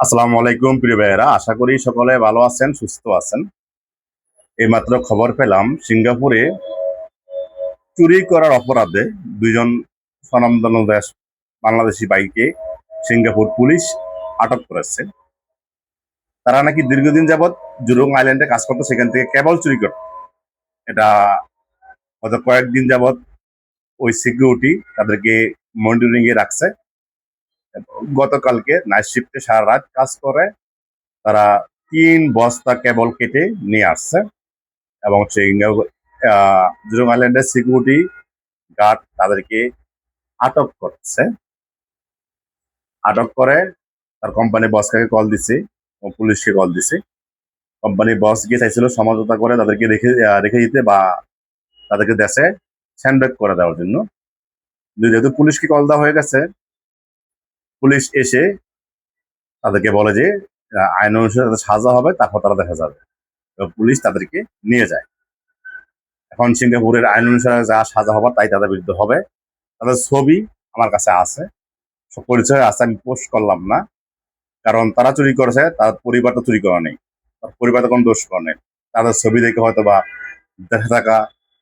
আসসালামু আলাইকুম প্রিয় ভাইয়েরা, আশা করি সকলে ভালো আছেন, সুস্থ আছেন। এইমাত্র খবর পেলাম সিঙ্গাপুরে চুরি করার অপরাধে দুইজন স্বনামধন্য বাংলাদেশি বাইকে সিঙ্গাপুর পুলিশ আটক করেছে। তারা নাকি দীর্ঘদিন যাবৎ জুলুং আইল্যান্ডে কাজ করতো, সেখান থেকে কেবল চুরি করত। এটা গত কয়েকদিন যাবৎ ওই সিকিউরিটি তাদেরকে মনিটরিং এ রাখছে। গতকালকে নাইট শিফটে সারা রাত কাজ করে তারা 3 বস্তা কেবল কেটে নিয়ে আসছে এবং সেই জুলুং আইল্যান্ডের সিকিউরিটি গার্ড তাদেরকে আটক করছে। আটক করে তার কোম্পানি বসকে কল দিছে ও পুলিশকে কল দিছে। কোম্পানির বস গিয়ে চাইছিল সমঝোতা করে তাদেরকে রেখে রেখে দিতে বা তাদেরকে দেশে স্যান্ডব্যাক করে দেওয়ার জন্য। যেহেতু পুলিশকে কল দেওয়া হয়ে গেছে, পুলিশ এসে তাদেরকে বলে যে আইন অনুসারে তাদের সাজা হবে, তারপর তারা দেখা যাবে। তো পুলিশ তাদেরকে নিয়ে যায়। এখন সিঙ্গাপুরের আইন অনুসারে যা সাজা হবার তাই তাদের বিরুদ্ধে হবে। তাদের ছবি আমার কাছে আছে, সব পরিচয় আছে, আমি পোস্ট করলাম না, কারণ তারা চুরি করেছে, তার পরিবার তো চুরি করা নেই, তার পরিবার তো কোনো দোষ করে নেই। তাদের ছবি দেখে হয়তো বা দেখা থাকা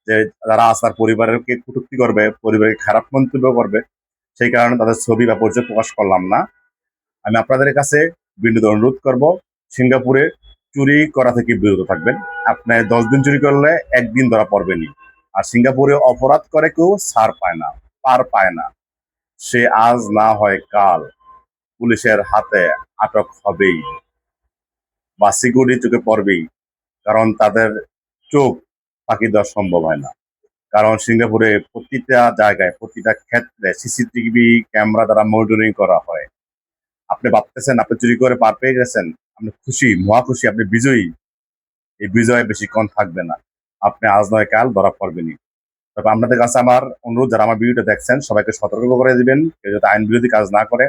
যে যারা আছে তার পরিবারকে কটূক্তি করবে, পরিবারকে খারাপ মন্তব্য করবে, সেই কারণে তাদের ছবি বা পরিচয় প্রকাশ করলাম না। আমি আপনাদের কাছে বিনীত অনুরোধ করব, সিঙ্গাপুরে চুরি করা থেকে বিরত থাকবেন। আপনি 10 দিন চুরি করলে একদিন ধরা পড়বেনি। আর সিঙ্গাপুরে অপরাধ করে কেউ ছাড় পায় না, পার পায় না। সে আজ না হয় কাল পুলিশের হাতে আটক হবেই বা সিকিউরিটি চোখে পড়বেই, কারণ তাদের চোখ ফাঁকি দেওয়া সম্ভব হয় না। কারণ সিঙ্গাপুরে প্রতিটা জায়গায়, প্রতিটা ক্ষেত্রে সিসিটিভি ক্যামেরা দ্বারা মনিটরিং করা হয়। আপনি ভাবতেছেন আপনি চুরি করে পার পেয়ে গেছেন, আপনি খুশি, মহা খুশি, আপনি বিজয়ী। এই বিজয় বেশিক্ষণ থাকবে না, আপনি আজ নয় কাল ধরা পড়বেনই। তবে আপনাদের কাছে আমার অনুরোধ, যারা আমার ভিডিওটা দেখছেন সবাইকে সতর্ক করে দিবেন, কেউ যাতে আইন বিরোধী কাজ না করে,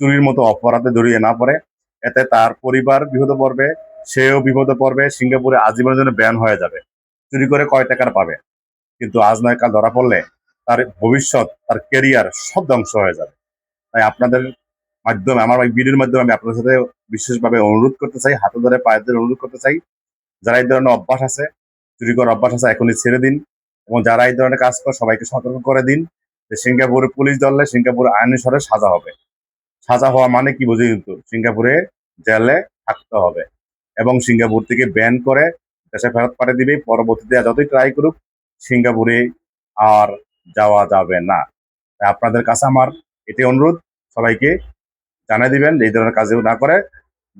চুরির মতো অপরাধে জড়িয়ে না পড়ে। এতে তার পরিবার বিপদে পড়বে, সেও বিপদে পড়বে, সিঙ্গাপুরে আজীবনের জন্য ব্যান হয়ে যাবে। চুরি করে কয় টাকার পাবে, কিন্তু আজ নয় কাল ধরা পড়লে তার ভবিষ্যৎ, তার কেরিয়ার সব ধ্বংস হয়ে যাবে। তাই আপনাদের মাধ্যমে, আমার এই ভিডিওর মাধ্যমে আমি আপনাদের সাথে বিশেষভাবে অনুরোধ করতে চাই, হাতে ধরে পায়ে ধরে অনুরোধ করতে চাই, যারা এই ধরনের অভ্যাস আছে, চুরি করার অভ্যাস আছে, এখনই ছেড়ে দিন। এবং যারা এই ধরনের কাজ করে সবাইকে সতর্ক করে দিন যে সিঙ্গাপুরে পুলিশ ধরলে সিঙ্গাপুরে আইন অনুসারে সাজা হবে। সাজা হওয়া মানে কি বুঝে, কিন্তু সিঙ্গাপুরে জেলে থাকতে হবে এবং সিঙ্গাপুর থেকে ব্যান করে দেশে ফেরত পাঠিয়ে দিবে। পরবর্তীতে যতই ট্রাই করুক, সিঙ্গাপুরে আর যাওয়া যাবে না। তাই আপনাদের কাছে আমার এটাই অনুরোধ, সবাইকে জানিয়ে দিবেন যে এই ধরনের কাজ না করে।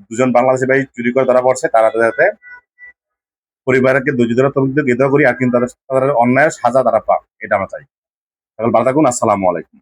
দুজন বাংলাদেশি ভাই চুরি করে ধরা পড়ছে, তারা যাতে পরিবারকে ধৈর্য ধরে তদন্ত করি, আর কিন্তু তাদের তাদের অন্যায়ের সাজা তারা পাক, এটা আমরা চাই। সকল ভালো থাকুন। আসসালামু আলাইকুম।